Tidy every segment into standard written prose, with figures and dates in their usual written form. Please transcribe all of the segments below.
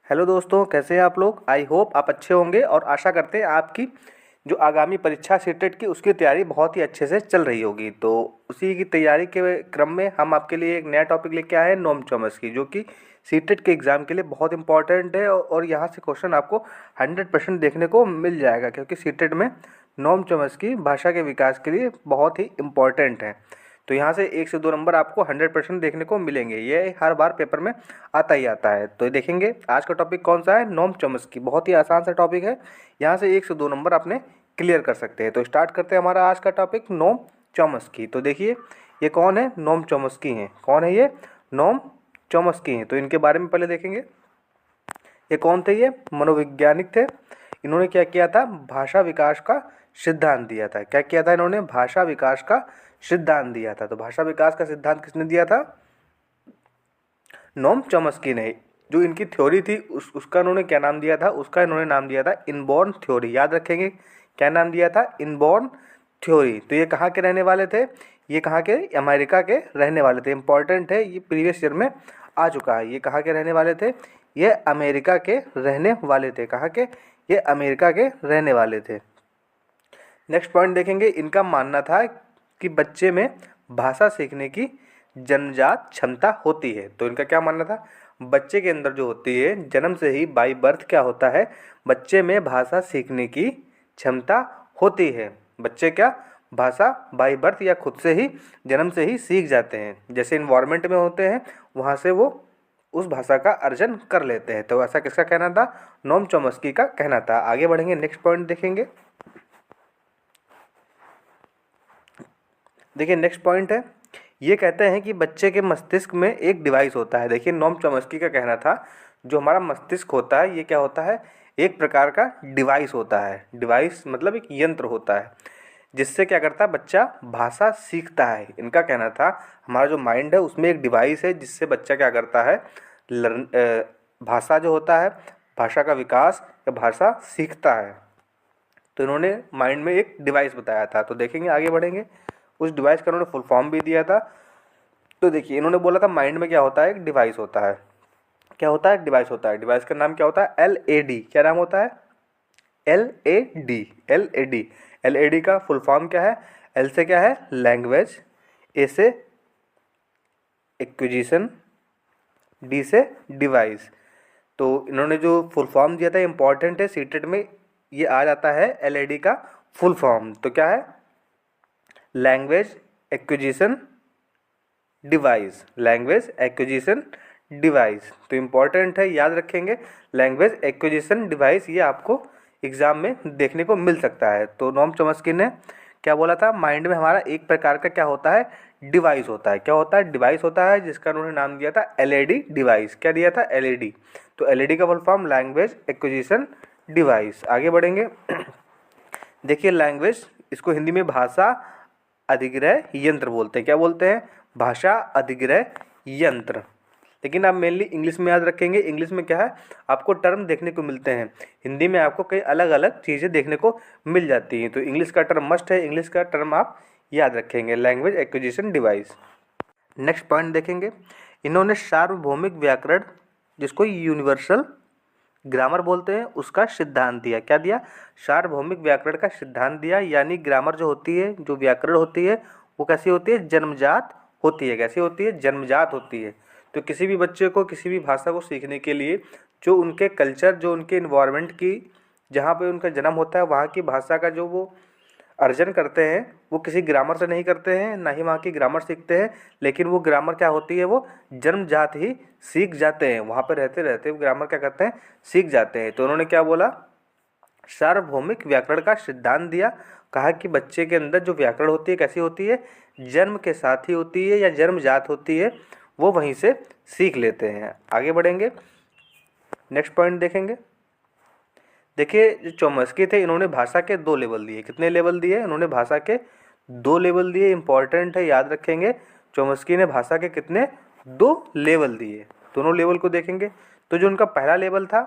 Hello दोस्तों, कैसे हैं आप लोग। आई होप आप अच्छे होंगे और आशा करते हैं आपकी जो आगामी परीक्षा सीटेट की उसकी तैयारी बहुत ही अच्छे से चल रही होगी। तो उसी की तैयारी के क्रम में हम आपके लिए एक नया टॉपिक लेके आए हैं, नोम चॉम्स्की, जो कि सीटेट के एग्ज़ाम के लिए बहुत इंपॉर्टेंट है और यहाँ से क्वेश्चन आपको 100% देखने को मिल जाएगा, क्योंकि सीटेट में नोम चॉम्स्की भाषा के विकास के लिए बहुत ही इम्पॉर्टेंट है। तो यहाँ से 1 से 2 नंबर आपको 100% देखने को मिलेंगे। ये हर बार पेपर में आता ही आता है। तो देखेंगे आज का टॉपिक कौन सा है, नोम चॉम्स्की। बहुत ही आसान सा टॉपिक है, यहाँ से 1 से 2 नंबर आपने क्लियर कर सकते हैं। तो स्टार्ट करते हैं हमारा आज का टॉपिक, नोम चॉम्स्की। तो देखिए ये कौन है, नोम चॉम्स्की हैं। कौन है ये, नोम चॉम्स्की हैं। तो इनके बारे में पहले देखेंगे। ये कौन थे, ये मनोवैज्ञानिक थे। इन्होंने क्या किया था, भाषा विकास का सिद्धांत दिया था। क्या किया था इन्होंने, भाषा विकास का सिद्धांत दिया था। तो भाषा विकास का सिद्धांत किसने दिया था, नोम चॉम्स्की ने। जो इनकी थ्योरी थी उसका इन्होंने क्या नाम दिया था, उसका इन्होंने नाम दिया था इनबॉर्न थ्योरी। याद रखेंगे क्या नाम दिया था, इनबॉर्न थ्योरी। तो ये कहाँ के रहने वाले थे, ये कहाँ के, अमेरिका के रहने वाले थे। इंपॉर्टेंट है, ये प्रीवियस ईयर में आ चुका है। ये कहाँ के रहने वाले थे, ये अमेरिका के रहने वाले थे। कहाँ के, ये अमेरिका के रहने वाले थे। नेक्स्ट पॉइंट देखेंगे। इनका मानना था कि बच्चे में भाषा सीखने की जन्मजात क्षमता होती है। तो इनका क्या मानना था, बच्चे के अंदर जो होती है जन्म से ही, बाई बर्थ क्या होता है, बच्चे में भाषा सीखने की क्षमता होती है। बच्चे क्या, भाषा बाई बर्थ या खुद से ही, जन्म से ही सीख जाते हैं। जैसे इन्वायरमेंट में होते हैं वहाँ से वो उस भाषा का अर्जन कर लेते हैं। तो ऐसा किसका कहना था, नोम चॉम्स्की का कहना था। आगे बढ़ेंगे, नेक्स्ट पॉइंट देखेंगे। देखिए नेक्स्ट पॉइंट है, ये कहते हैं कि बच्चे के मस्तिष्क में एक डिवाइस होता है। देखिए नोम चॉम्स्की का कहना था जो हमारा मस्तिष्क होता है ये क्या होता है, एक प्रकार का डिवाइस होता है। डिवाइस मतलब एक यंत्र होता है जिससे क्या करता है, बच्चा भाषा सीखता है। इनका कहना था हमारा जो माइंड है उसमें एक डिवाइस है जिससे बच्चा क्या करता है, भाषा जो होता है, भाषा का विकास या भाषा सीखता है। तो इन्होंने माइंड में एक डिवाइस बताया था। तो देखेंगे, आगे बढ़ेंगे। उस डिवाइस का उन्होंने फुल फॉर्म भी दिया था। तो देखिए इन्होंने बोला था माइंड में क्या होता है, एक डिवाइस होता है। क्या होता है, डिवाइस होता है। डिवाइस का नाम क्या होता है, LAD। क्या नाम होता है, LAD। LAD, LAD का फुल फॉर्म क्या है, L से क्या है, लैंग्वेज, A से एक्विजिशन, D से डिवाइस। तो इन्होंने जो फुल फॉर्म दिया था इंपॉर्टेंट है, सीटेट में ये आ जाता है LAD का फुल फॉर्म। तो क्या है, language acquisition device, language acquisition device. तो इम्पॉर्टेंट है, याद रखेंगे। लैंग्वेज एक्विजिशन डिवाइस ये आपको एग्ज़ाम में देखने को मिल सकता है। तो नोम चॉम्स्की ने क्या बोला था, माइंड में हमारा एक प्रकार का क्या होता है, डिवाइस होता है। क्या होता है, डिवाइस होता है, जिसका उन्होंने नाम दिया था LAD डिवाइस। क्या दिया था, LAD। तो LAD का full form language acquisition device. आगे बढ़ेंगे। देखिए लैंग्वेज, इसको हिंदी में भाषा अधिग्रह यंत्र बोलते हैं। क्या बोलते हैं, भाषा अधिग्रह यंत्र। लेकिन आप मेनली इंग्लिश में याद रखेंगे। इंग्लिश में क्या है, आपको टर्म देखने को मिलते हैं, हिंदी में आपको कई अलग अलग चीज़ें देखने को मिल जाती हैं। तो इंग्लिश का टर्म मस्ट है, इंग्लिश का टर्म आप याद रखेंगे, language acquisition device. Next point देखेंगे। इन्होंने सार्वभौमिक व्याकरण, जिसको यूनिवर्सल ग्रामर बोलते हैं, उसका सिद्धांत दिया। क्या दिया, सार्वभौमिक व्याकरण का सिद्धांत दिया। यानी ग्रामर जो होती है, जो व्याकरण होती है, वो कैसी होती है, जन्मजात होती है। कैसी होती है, जन्मजात होती है। तो किसी भी बच्चे को किसी भी भाषा को सीखने के लिए जो उनके कल्चर, जो उनके इन्वायरमेंट की, जहाँ पे उनका जन्म होता है, वहाँ की भाषा का जो वो अर्जन करते हैं, वो किसी ग्रामर से नहीं करते हैं, ना ही वहाँ की ग्रामर सीखते हैं। लेकिन वो ग्रामर क्या होती है, वो जन्मजात ही सीख जाते हैं। वहाँ पर रहते रहते वो ग्रामर क्या करते हैं, सीख जाते हैं। तो उन्होंने क्या बोला, सार्वभौमिक व्याकरण का सिद्धांत दिया। कहा कि बच्चे के अंदर जो व्याकरण होती है कैसी होती है, जन्म के साथ ही होती है या जन्मजात होती है, वो वहीं से सीख लेते हैं। आगे बढ़ेंगे, नेक्स्ट पॉइंट देखेंगे। देखिए जो चॉम्स्की थे, इन्होंने भाषा के 2 लेवल दिए। कितने लेवल दिए, इन्होंने भाषा के 2 लेवल दिए। इंपॉर्टेंट है, याद रखेंगे। चॉम्स्की ने भाषा के कितने, 2 लेवल दिए। दोनों लेवल को देखेंगे। तो जो उनका पहला लेवल था,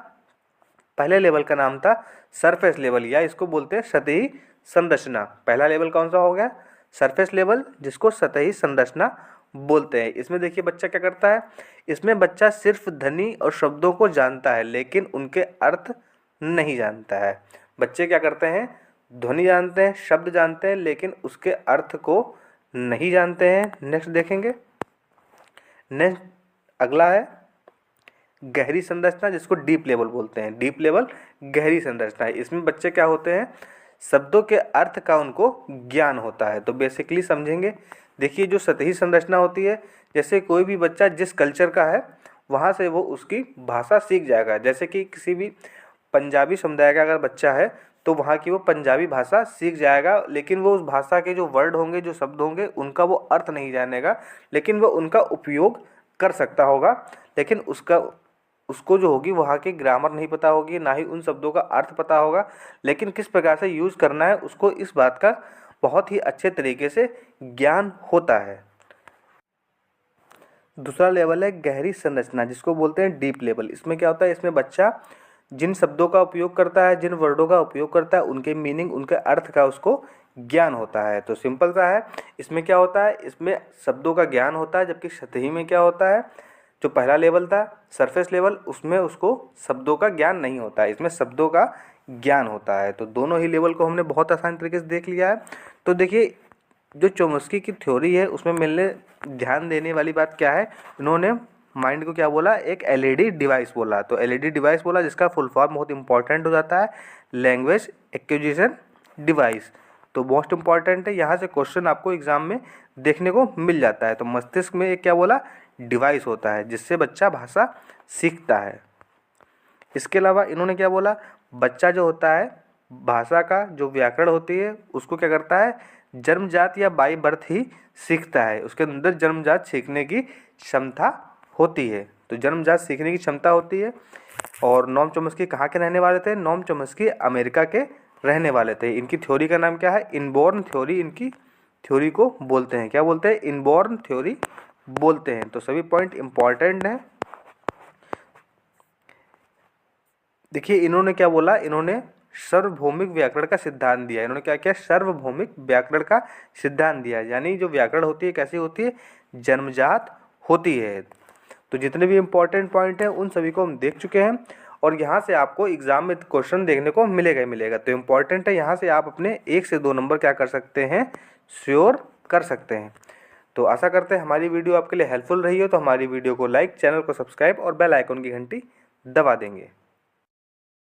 पहले लेवल का नाम था सरफेस लेवल, या इसको बोलते हैं सतही संरचना। पहला लेवल कौन सा हो गया, सरफेस लेवल, जिसको सतही संरचना बोलते हैं। इसमें देखिए बच्चा क्या करता है, इसमें बच्चा सिर्फ ध्वनि और शब्दों को जानता है लेकिन उनके अर्थ नहीं जानता है। बच्चे क्या करते हैं, ध्वनि जानते हैं, शब्द जानते हैं लेकिन उसके अर्थ को नहीं जानते हैं। नेक्स्ट देखेंगे, नेक्स्ट अगला है गहरी संरचना, जिसको डीप लेवल बोलते हैं। डीप लेवल गहरी संरचना है। इसमें बच्चे क्या होते हैं, शब्दों के अर्थ का उनको ज्ञान होता है। तो बेसिकली समझेंगे, देखिए जो सतही संरचना होती है, जैसे कोई भी बच्चा जिस कल्चर का है वहाँ से वो उसकी भाषा सीख जाएगा। जैसे कि किसी भी पंजाबी समुदाय का अगर बच्चा है तो वहाँ की वो पंजाबी भाषा सीख जाएगा, लेकिन वो उस भाषा के जो वर्ड होंगे, जो शब्द होंगे, उनका वो अर्थ नहीं जानेगा, लेकिन वो उनका उपयोग कर सकता होगा। लेकिन उसको जो होगी वहाँ की ग्रामर नहीं पता होगी, ना ही उन शब्दों का अर्थ पता होगा, लेकिन किस प्रकार से यूज़ करना है उसको इस बात का बहुत ही अच्छे तरीके से ज्ञान होता है। दूसरा लेवल है गहरी संरचना, जिसको बोलते हैं डीप लेवल। इसमें क्या होता है, इसमें बच्चा जिन शब्दों का उपयोग करता है, जिन वर्डों का उपयोग करता है, उनके मीनिंग, उनके अर्थ का उसको ज्ञान होता है। तो सिंपल सा है, इसमें क्या होता है, इसमें शब्दों का ज्ञान होता है, जबकि सतही में क्या होता है, जो पहला लेवल था सरफेस लेवल, उसमें उसको शब्दों का ज्ञान नहीं होता है, इसमें शब्दों का ज्ञान होता है। तो दोनों ही लेवल को हमने बहुत आसान तरीके से देख लिया है। तो देखिए जो चोम्स्की की थ्योरी है उसमें मिलने ध्यान देने वाली बात क्या है, इन्होंने माइंड को क्या बोला, एक एलईडी डिवाइस बोला। तो एलईडी डिवाइस बोला जिसका फुल फॉर्म बहुत इंपॉर्टेंट हो जाता है, लैंग्वेज एक्विजिशन डिवाइस। तो मोस्ट इंपॉर्टेंट है, यहाँ से क्वेश्चन आपको एग्जाम में देखने को मिल जाता है। तो मस्तिष्क में एक क्या बोला, डिवाइस होता है जिससे बच्चा भाषा सीखता है। इसके अलावा इन्होंने क्या बोला, बच्चा जो होता है भाषा का जो व्याकरण होती है उसको क्या करता है, जन्मजात या बाई बर्थ ही सीखता है, उसके अंदर जन्मजात सीखने की क्षमता होती है। तो जन्मजात सीखने की क्षमता होती है। और नोम चोम्स्की कहाँ के रहने वाले थे, नोम चोम्स्की अमेरिका के रहने वाले थे। इनकी थ्योरी का नाम क्या है, इनबॉर्न थ्योरी, इनकी थ्योरी को बोलते हैं। क्या बोलते हैं, इनबॉर्न थ्योरी बोलते हैं। तो सभी पॉइंट इंपॉर्टेंट हैं। देखिए इन्होंने क्या बोला, इन्होंने सार्वभौमिक व्याकरण का सिद्धांत दिया। इन्होंने क्या किया, सार्वभौमिक व्याकरण का सिद्धांत दिया, यानी जो व्याकरण होती है कैसी होती है, जन्मजात होती है। तो जितने भी इंपॉर्टेंट पॉइंट हैं उन सभी को हम देख चुके हैं और यहाँ से आपको एग्जाम में क्वेश्चन देखने को मिलेगा ही मिलेगा। तो इम्पॉर्टेंट है, यहाँ से आप अपने 1 से 2 नंबर क्या कर सकते हैं, श्योर कर सकते हैं। तो आशा करते हैं हमारी वीडियो आपके लिए हेल्पफुल रही हो। तो हमारी वीडियो को लाइक, चैनल को सब्सक्राइब और बेल आइकन की घंटी दबा देंगे।